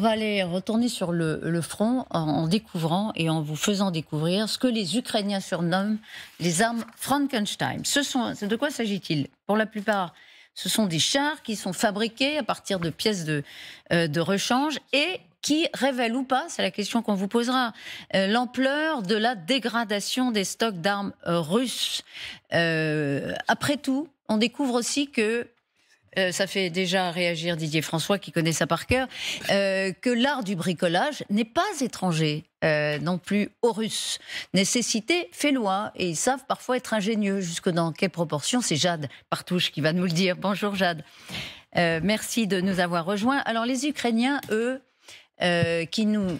va aller retourner sur le front en découvrant et en vous faisant découvrir ce que les Ukrainiens surnomment les armes Frankenstein. De quoi s'agit-il? Pour la plupart, ce sont des chars qui sont fabriqués à partir de pièces de rechange et qui révèle ou pas, c'est la question qu'on vous posera, l'ampleur de la dégradation des stocks d'armes russes. Après tout, on découvre aussi que, ça fait déjà réagir Didier François qui connaît ça par cœur, que l'art du bricolage n'est pas étranger non plus aux Russes. Nécessité fait loi et ils savent parfois être ingénieux. Jusque dans quelle proportion? C'est Jade Partouche qui va nous le dire. Bonjour Jade. Merci de nous avoir rejoints. Alors les Ukrainiens, eux, qui nous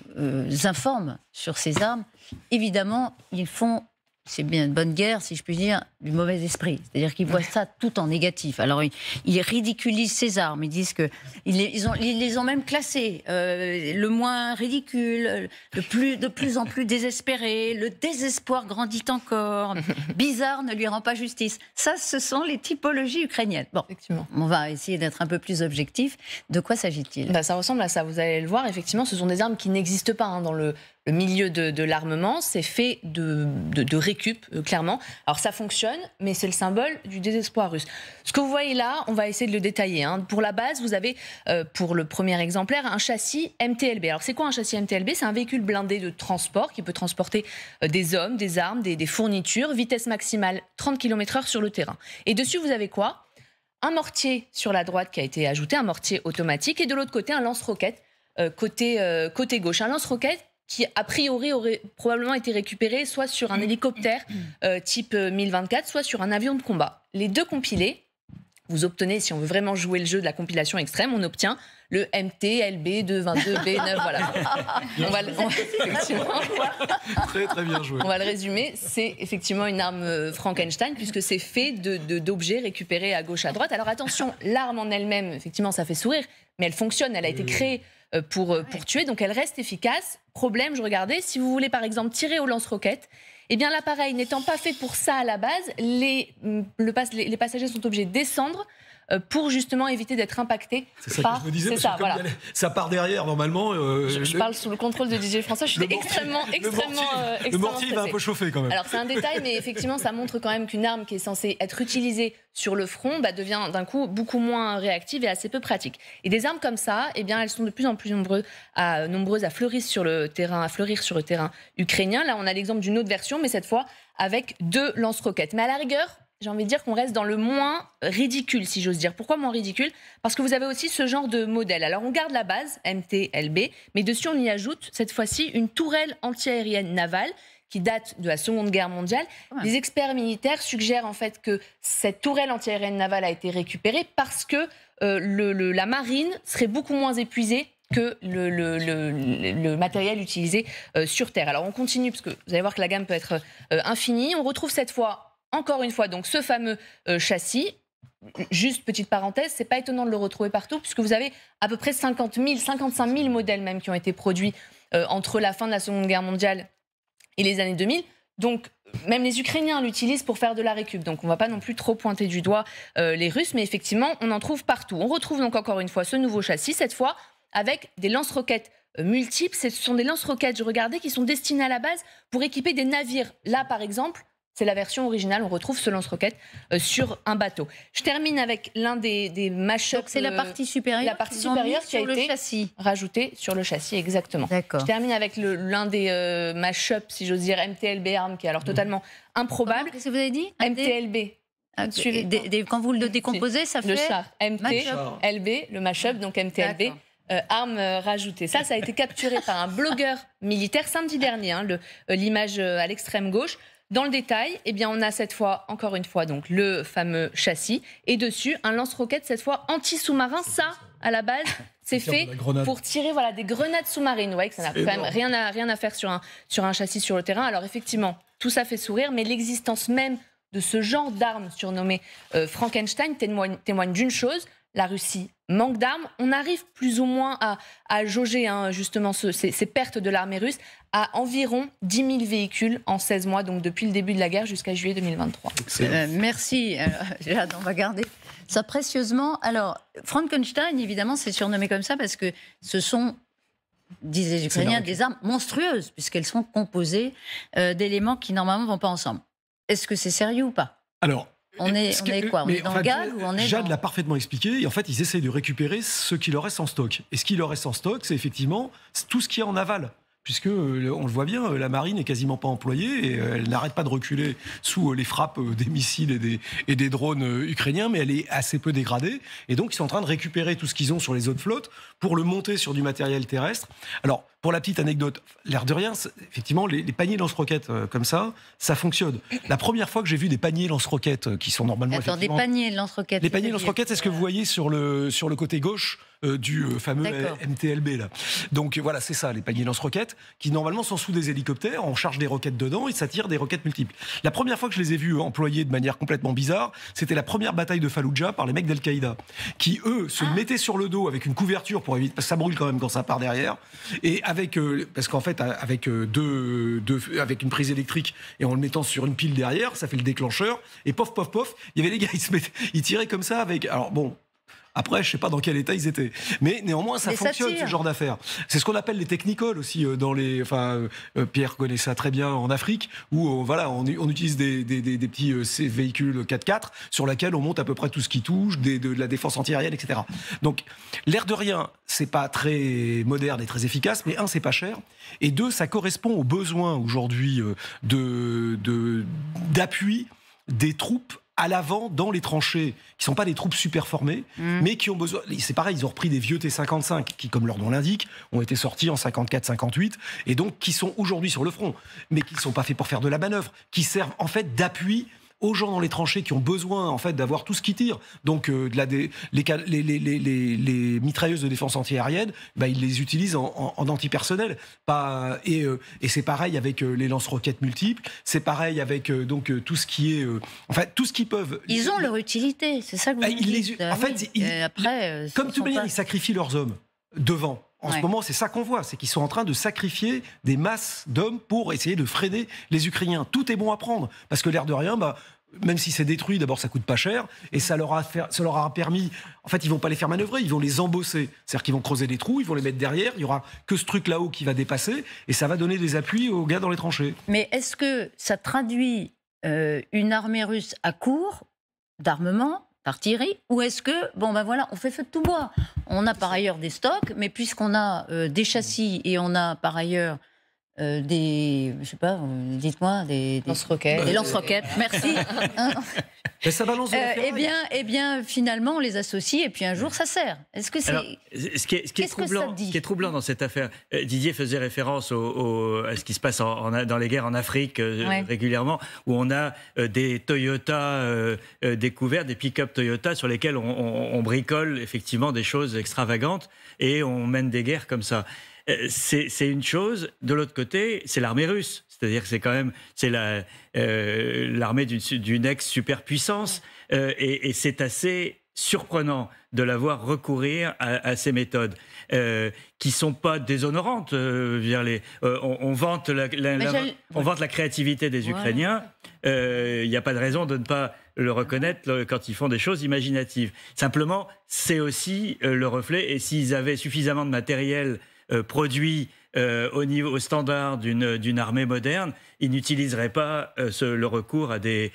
informent sur ces armes, évidemment, ils font, c'est bien une bonne guerre, si je puis dire, du mauvais esprit. C'est-à-dire qu'ils voient ça tout en négatif. Alors, ils ridiculisent ces armes. Ils disent qu'ils les ont même classées. Le moins ridicule, de plus en plus désespéré, le désespoir grandit encore, bizarre ne lui rend pas justice. Ça, ce sont les typologies ukrainiennes. Bon, effectivement, on va essayer d'être un peu plus objectif. De quoi s'agit-il? Ça ressemble à ça, vous allez le voir. Effectivement, ce sont des armes qui n'existent pas dans le milieu de l'armement. C'est fait de récup, clairement. Alors, ça fonctionne, mais c'est le symbole du désespoir russe. Ce que vous voyez là, on va essayer de le détailler. Pour la base, vous avez, pour le premier exemplaire, un châssis MTLB. Alors, c'est quoi un châssis MTLB? C'est un véhicule blindé de transport qui peut transporter des hommes, des armes, des fournitures, vitesse maximale 30 km/h sur le terrain. Et dessus, vous avez quoi? Un mortier sur la droite qui a été ajouté, un mortier automatique, et de l'autre côté, un lance-roquette côté gauche. Un lance-roquette qui, a priori, aurait probablement été récupéré soit sur un hélicoptère type 1024, soit sur un avion de combat. Les deux compilés, vous obtenez, si on veut vraiment jouer le jeu de la compilation extrême, on obtient le MT, LB, 222, B9, voilà. Très, très bien joué. On va le résumer, c'est effectivement une arme Frankenstein, puisque c'est fait d'objets récupérés à gauche, à droite. Alors attention, l'arme en elle-même, effectivement, ça fait sourire, mais elle fonctionne, elle a été créée pour tuer, donc elle reste efficace. Problème, je regardais, si vous voulez par exemple tirer au lance-roquette, eh bien l'appareil n'étant pas fait pour ça à la base, les passagers sont obligés de descendre pour justement éviter d'être impactés. C'est ça que je me disais, parce que voilà. Ça part derrière normalement. Je parle sous le contrôle de Didier François, je suis extrêmement Le mortier va un peu chauffer quand même. Alors c'est un détail, mais effectivement ça montre quand même qu'une arme qui est censée être utilisée sur le front devient d'un coup beaucoup moins réactive et assez peu pratique. Et des armes comme ça, eh bien, elles sont de plus en plus nombreuses à fleurir sur le terrain ukrainien. Là on a l'exemple d'une autre version, mais cette fois avec 2 lance-roquettes. Mais à la rigueur, j'ai envie de dire qu'on reste dans le moins ridicule, si j'ose dire. Pourquoi moins ridicule? Parce que vous avez aussi ce genre de modèle. Alors, on garde la base, MTLB, mais dessus, on y ajoute, cette fois-ci, une tourelle antiaérienne navale qui date de la Seconde Guerre mondiale. Ouais. Les experts militaires suggèrent en fait que cette tourelle antiaérienne navale a été récupérée parce que la marine serait beaucoup moins épuisée que le matériel utilisé sur Terre. Alors, on continue, parce que vous allez voir que la gamme peut être infinie. On retrouve cette fois... Encore une fois, donc ce fameux châssis, juste petite parenthèse, c'est pas étonnant de le retrouver partout, puisque vous avez à peu près 50 000, 55 000 modèles même qui ont été produits entre la fin de la Seconde Guerre mondiale et les années 2000. Donc, même les Ukrainiens l'utilisent pour faire de la récup. Donc, on ne va pas non plus trop pointer du doigt les Russes, mais effectivement, on en trouve partout. On retrouve donc encore une fois ce nouveau châssis, cette fois avec des lance-roquettes multiples. Ce sont des lance-roquettes, je regardais, qui sont destinés à la base pour équiper des navires. Là, par exemple... C'est la version originale, on retrouve ce lance-roquette sur un bateau. Je termine avec l'un des mash-up. Donc c'est la partie supérieure, qui a été rajoutée sur le châssis, exactement. Je termine avec l'un des mash-up, si j'ose dire, MTLB arme, qui est alors totalement improbable. Qu'est-ce que vous avez dit? MTLB. Quand vous le décomposez, ça fait... Le char, MTLB, le mash-up, donc MTLB. Armes rajoutées. Ça a été capturé par un blogueur militaire samedi dernier, l'image à l'extrême gauche. Dans le détail, eh bien, on a cette fois, encore une fois, donc, le fameux châssis et dessus, un lance-roquette, cette fois anti-sous-marin. Ça, à la base, c'est fait pour tirer des grenades sous-marines. Vous voyez que ça n'a quand même rien à faire sur un châssis sur le terrain. Alors effectivement, tout ça fait sourire, mais l'existence même de ce genre d'armes surnommées Frankenstein témoigne d'une chose. La Russie manque d'armes. On arrive plus ou moins à jauger justement ces pertes de l'armée russe à environ 10 000 véhicules en 16 mois, donc depuis le début de la guerre jusqu'à juillet 2023. Merci. Jade, on va garder ça précieusement. Alors, Frankenstein, évidemment, c'est surnommé comme ça parce que ce sont disent les Ukrainiens, des armes monstrueuses, puisqu'elles sont composées d'éléments qui normalement ne vont pas ensemble. Est-ce que c'est sérieux ou pas? Alors, on est quoi? On est dans le gag ou on est Jade l'a parfaitement expliqué. Et en fait, ils essayent de récupérer ce qui leur reste en stock. Et ce qui leur reste en stock, c'est effectivement tout ce qui est en aval. Puisque, on le voit bien, la marine n'est quasiment pas employée et elle n'arrête pas de reculer sous les frappes des missiles et des drones ukrainiens, mais elle est assez peu dégradée. Et donc, ils sont en train de récupérer tout ce qu'ils ont sur les autres flottes pour le monter sur du matériel terrestre. Alors, pour la petite anecdote, l'air de rien, effectivement, les paniers lance-roquettes comme ça fonctionne. La première fois que j'ai vu des paniers lance-roquettes qui sont normalement... Attends, des paniers lance-roquettes. Les paniers lance-roquettes, c'est ce que vous voyez sur le côté gauche du fameux MTLB là. Donc voilà, c'est ça, les paniers lance-roquettes qui normalement sont sous des hélicoptères, on charge des roquettes dedans et ça tire des roquettes multiples. La première fois que je les ai vus employés de manière complètement bizarre, c'était la première bataille de Fallujah par les mecs d'Al-Qaïda qui eux se mettaient sur le dos avec une couverture pour éviter, parce que ça brûle quand même quand ça part derrière, et avec parce qu'en fait avec avec une prise électrique et en le mettant sur une pile derrière, ça fait le déclencheur et pof pof pof, il y avait les gars, ils tiraient comme ça avec, alors bon. Après, je sais pas dans quel état ils étaient, mais néanmoins ça fonctionne ce genre d'affaires. C'est ce qu'on appelle les technicoles aussi dans les. Enfin, Pierre connaît ça très bien en Afrique, où voilà, on utilise des petits ces véhicules 4x4 sur lesquels on monte à peu près tout ce qui touche, de la défense antiaérienne, etc. Donc, l'air de rien, c'est pas très moderne et très efficace, mais un, c'est pas cher, et deux, ça correspond aux besoins aujourd'hui d'appui des troupes à l'avant dans les tranchées, qui sont pas des troupes super formées, mais qui ont besoin... C'est pareil, ils ont repris des vieux T-55 qui, comme leur nom l'indique, ont été sortis en 54-58, et donc qui sont aujourd'hui sur le front, mais qui ne sont pas faits pour faire de la manœuvre, qui servent en fait d'appui aux gens dans les tranchées qui ont besoin en fait d'avoir tout ce qui tire. Donc les mitrailleuses de défense antiaérienne, ils les utilisent en antipersonnel. Et c'est pareil avec les lance-roquettes multiples. C'est pareil avec tout ce qui est, tout ce qu'ils peuvent. Ils ont leur utilité, c'est ça que vous dites. En fait, comme toute manière, ils sacrifient leurs hommes devant. En ce moment, c'est ça qu'on voit, c'est qu'ils sont en train de sacrifier des masses d'hommes pour essayer de freiner les Ukrainiens. Tout est bon à prendre, parce que l'air de rien, même si c'est détruit, d'abord ça coûte pas cher, et ça leur a permis, en fait ils vont pas les faire manœuvrer, ils vont les embosser, c'est-à-dire qu'ils vont creuser des trous, ils vont les mettre derrière, il y aura que ce truc là-haut qui va dépasser, et ça va donner des appuis aux gars dans les tranchées. Mais est-ce que ça traduit une armée russe à court d'armement, d'artillerie, ou est-ce que, on fait feu de tout bois. On a par ailleurs des stocks, mais puisqu'on a des châssis et on a par ailleurs des, je sais pas, dites-moi, des lance-roquettes. Des lance-roquettes, merci. Mais ça balance de la ferraille. Eh bien, finalement, on les associe et puis un jour, ça sert. Est-ce que c'est... Alors, ce qui est troublant dans cette affaire, Didier faisait référence à ce qui se passe dans les guerres en Afrique régulièrement, où on a des Toyota découverts, des pick-up Toyota sur lesquels on bricole effectivement des choses extravagantes et on mène des guerres comme ça. C'est une chose. De l'autre côté, c'est l'armée russe. C'est-à-dire que c'est l'armée d'une ex-superpuissance. Et c'est assez surprenant de la voir recourir à ces méthodes qui ne sont pas déshonorantes. On vante la créativité des Ukrainiens. Il n'y a pas de raison de ne pas le reconnaître quand ils font des choses imaginatives. Simplement, c'est aussi le reflet. Et s'ils avaient suffisamment de matériel produit au standard d'une armée moderne, ils n'utiliseraient pas le recours à des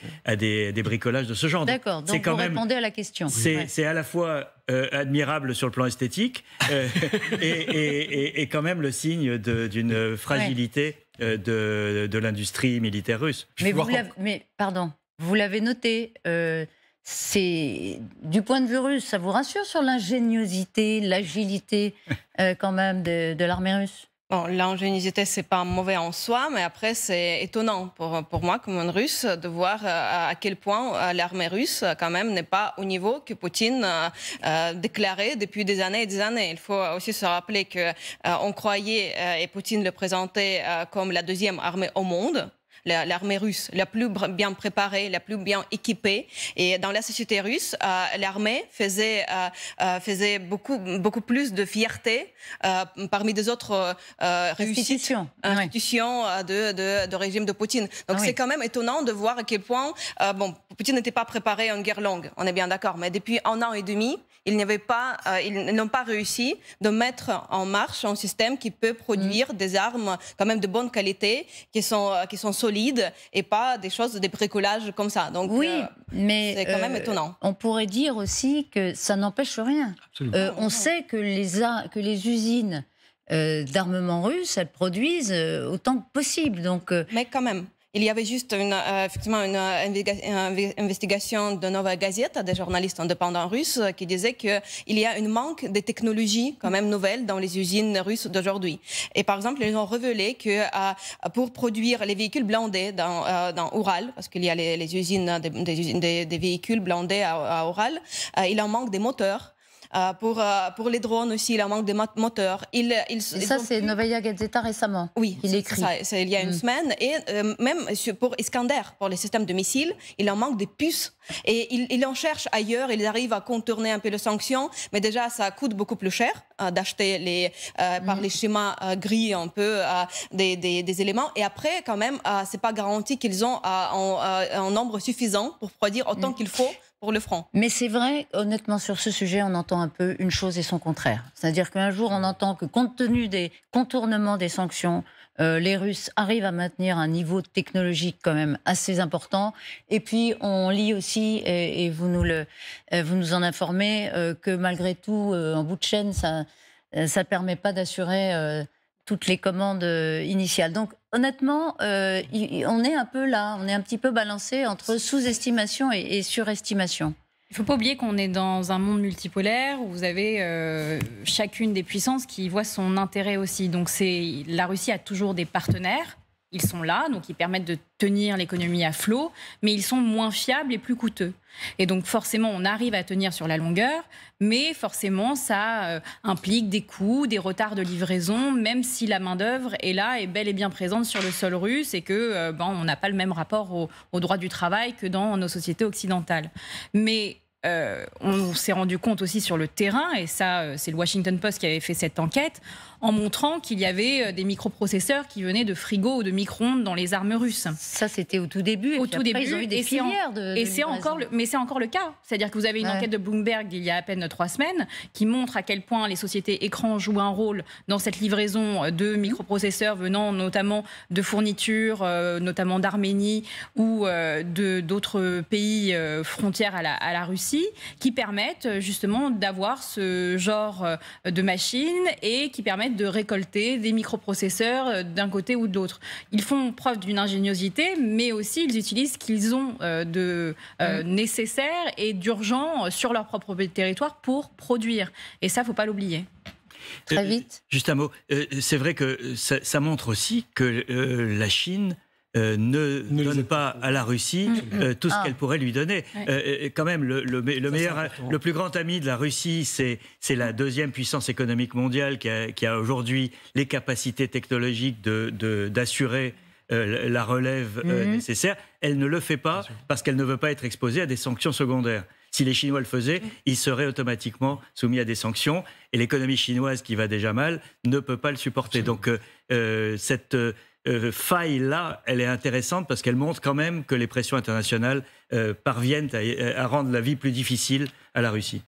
bricolages de ce genre. D'accord, donc vous répondez à la question. C'est à la fois admirable sur le plan esthétique et quand même le signe d'une fragilité de l'industrie militaire russe. Vous l'avez noté, c'est du point de vue russe, ça vous rassure sur l'ingéniosité, l'agilité quand même de l'armée russe? Bon, l'ingéniosité, c'est pas mauvais en soi, mais après, c'est étonnant pour moi, comme un Russe, de voir à quel point l'armée russe, quand même, n'est pas au niveau que Poutine déclarait depuis des années et des années. Il faut aussi se rappeler qu'on croyait, et Poutine le présentait comme la deuxième armée au monde. l'armée russe, la plus bien préparée, la plus bien équipée. Et dans la société russe, l'armée faisait beaucoup plus de fierté parmi des autres institutions de régime de Poutine. Donc c'est quand même étonnant de voir à quel point Poutine n'était pas préparé à une guerre longue, on est bien d'accord, mais depuis 1 an et demi, ils n'ont pas réussi de mettre en marche un système qui peut produire des armes quand même de bonne qualité, qui sont solides et pas des choses, des bricolages comme ça. Donc mais c'est quand même étonnant. On pourrait dire aussi que ça n'empêche rien. On sait que les usines d'armement russe, elles produisent autant que possible. Donc, mais quand même. Il y avait juste effectivement une investigation de Nova Gazeta, des journalistes indépendants russes, qui disait qu'il y a un manque de technologies quand même nouvelles dans les usines russes d'aujourd'hui. Et par exemple, ils ont révélé que pour produire les véhicules blindés dans Ural, parce qu'il y a les usines des véhicules blindés à Ural, il en manque des moteurs. Pour les drones aussi, il en manque de moteurs. Et ça, c'est Novaya Gazeta récemment. Oui, il écrit. Il y a une semaine. Et même pour Iskander, pour les systèmes de missiles, il en manque des puces. Et ils en cherchent ailleurs. Ils arrivent à contourner un peu les sanctions. Mais déjà, ça coûte beaucoup plus cher d'acheter par les schémas gris un peu des éléments. Et après, quand même, c'est pas garanti qu'ils ont un nombre suffisant pour produire autant qu'il faut pour le front. Mais c'est vrai, honnêtement, sur ce sujet, on entend un peu une chose et son contraire. C'est-à-dire qu'un jour, on entend que compte tenu des contournements des sanctions, les Russes arrivent à maintenir un niveau technologique quand même assez important. Et puis, on lit aussi, et vous nous en informez, que malgré tout, en bout de chaîne, ça ne permet pas d'assurer toutes les commandes initiales. Donc, honnêtement, on est un peu là, on est un petit peu balancé entre sous-estimation et surestimation. Il ne faut pas oublier qu'on est dans un monde multipolaire où vous avez chacune des puissances qui voit son intérêt aussi. Donc la Russie a toujours des partenaires. Ils sont là, donc ils permettent de tenir l'économie à flot, mais ils sont moins fiables et plus coûteux. Et donc forcément, on arrive à tenir sur la longueur, mais forcément, ça implique des coûts, des retards de livraison, même si la main-d'œuvre est là, est bel et bien présente sur le sol russe et que on n'a pas le même rapport au droit du travail que dans nos sociétés occidentales. Mais on s'est rendu compte aussi sur le terrain, et ça, c'est le Washington Post qui avait fait cette enquête, en montrant qu'il y avait des microprocesseurs qui venaient de frigos ou de micro-ondes dans les armes russes. Ça, c'était au tout début. Ils ont eu des filières de mais c'est encore le cas. C'est-à-dire que vous avez une enquête de Bloomberg d'il y a à peine 3 semaines qui montre à quel point les sociétés écrans jouent un rôle dans cette livraison de microprocesseurs venant notamment de fournitures, notamment d'Arménie ou d'autres pays frontières à la Russie, qui permettent justement d'avoir ce genre de machines et qui permettent de récolter des microprocesseurs d'un côté ou de l'autre. Ils font preuve d'une ingéniosité, mais aussi ils utilisent ce qu'ils ont de nécessaire et d'urgent sur leur propre territoire pour produire. Et ça, il ne faut pas l'oublier. Très vite. Juste un mot. C'est vrai que ça montre aussi que la Chine ne donne pas à la Russie tout ce qu'elle pourrait lui donner. Quand même, le plus grand ami de la Russie, c'est la deuxième puissance économique mondiale qui a aujourd'hui les capacités technologiques d'assurer la relève nécessaire. Elle ne le fait pas parce qu'elle ne veut pas être exposée à des sanctions secondaires. Si les Chinois le faisaient, ils seraient automatiquement soumis à des sanctions. Et l'économie chinoise, qui va déjà mal, ne peut pas le supporter. Donc cette faille-là, elle est intéressante parce qu'elle montre quand même que les pressions internationales parviennent à rendre la vie plus difficile à la Russie.